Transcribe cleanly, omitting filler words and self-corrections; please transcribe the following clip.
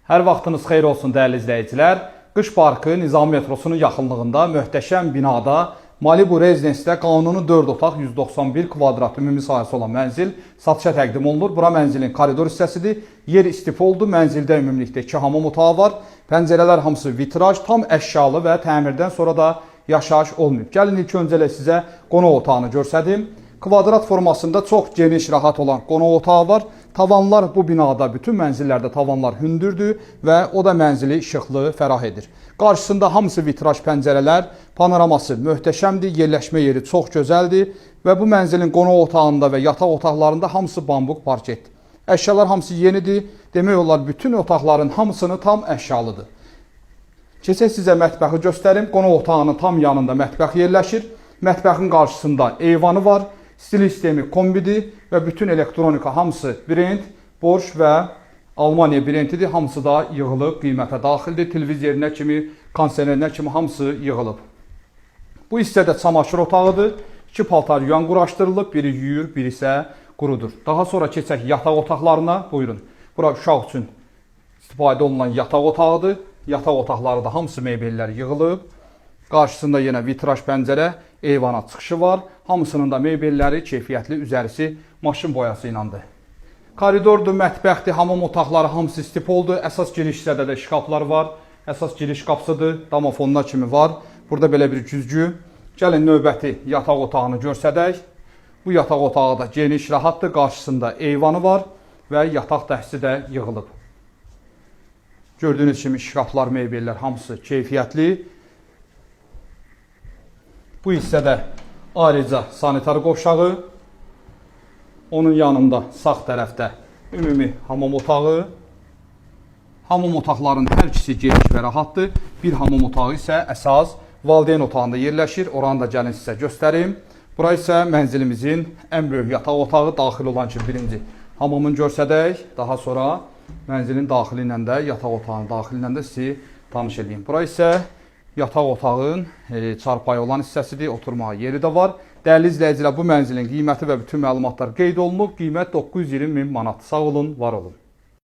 Hər vaxtınız xeyir olsun dəyərli izləyicilər. Qış Parkı Nizami metrosunun yaxınlığında möhtəşəm binada Malibu Rezidensidə qanuni 4 otaq 191 kvadrat ümumi sahəsi olan mənzil satışa təqdim olunur. Bura mənzilin koridor hissəsidir. Yer istif oldu. Mənzildə ümumilikdə 2 hamam otağı var. Pəncərələr hamısı vitraj, tam əşyalı və təmirdən sonra da yaşayış olmayıb. Gəlin ilk öncələ sizə qonaq otağını göstərdim. Kvadrat formasında çox geniş, rahat olan qonaq otağı var. Tavanlar bu binada, bütün mənzillərdə tavanlar hündürdür və o da mənzili işıqlı, fərah edir. Qarşısında hamısı vitraj pəncərələr, panoraması möhtəşəmdir, yerləşmə yeri çox gözəldir və bu mənzilin qonaq otağında və yataq otaqlarında hamısı bambuq parketdir. Əşyalar hamısı yenidir, demək olar bütün otaqların hamısını tam əşyalıdır. Keçək sizə mətbəxi göstərim. Qonaq otağının tam yanında mətbəx yerləşir. Mətbəxin qarşısında eyvanı var. Stil sistemi kombidir və bütün elektronika hamısı brend, Bosch və Almaniya brendidir. Hamısı da yığılıb, qiymətə daxildir. Televiziyerinə kimi, konserlərinə kimi hamısı yığılıb. Bu hissədə çamaşır otağıdır. 2 paltar yuyan quraşdırılıb, biri yuyur, biri isə qurudur. Daha sonra keçək yataq otaqlarına. Buyurun. Bura uşaq üçün istifadə olunan yataq otağıdır. Yataq otaqları da hamısı mebellər yığılıb. Qarşısında yenə vitraj pəncərə, eyvana çıxışı var. Hamısının da mebelləri keyfiyyətli, üzərisi maşın boyası ilandır. Koridordur, mətbəxdir, hamam otaqları hamısı istif oldu. Əsas giriş hissədə də şkaflar var. Əsas giriş qapısıdır, damofonlar kimi var. Burada belə bir güzgü. Gəlin növbəti yataq otağını görsədək. Bu yataq otağı da geniş, rahatdır. Qarşısında eyvanı var və yataq dəhsi də yığılıb. Gördüyünüz kimi şkaflar, mebellər hamısı keyfiyyətli. Bu hissədə ayrıca sanitar qovşağı, onun yanında sağ tərəfdə ümumi hamam otağı. Hamam otaqlarının hər ikisi geniş və rahatdır. Bir hamam otağı isə əsas valideyn otağında yerləşir. Oranı da gəlin sizə göstərim. Bura isə mənzilimizin ən böyük yataq otağı, daxil olan ki birinci hamamını görsədək. Daha sonra mənzilin daxili ilə də, yataq otağının daxili ilə də sizi tanış edeyim. Bura isə yataq otağın çarpayı olan hissəsidir, oturmağa yeri də var. Dəyərli izləyicilər, bu mənzilin qiyməti və bütün məlumatlar qeyd olunub. Qiymət 920 min manat. Sağ olun, var olun.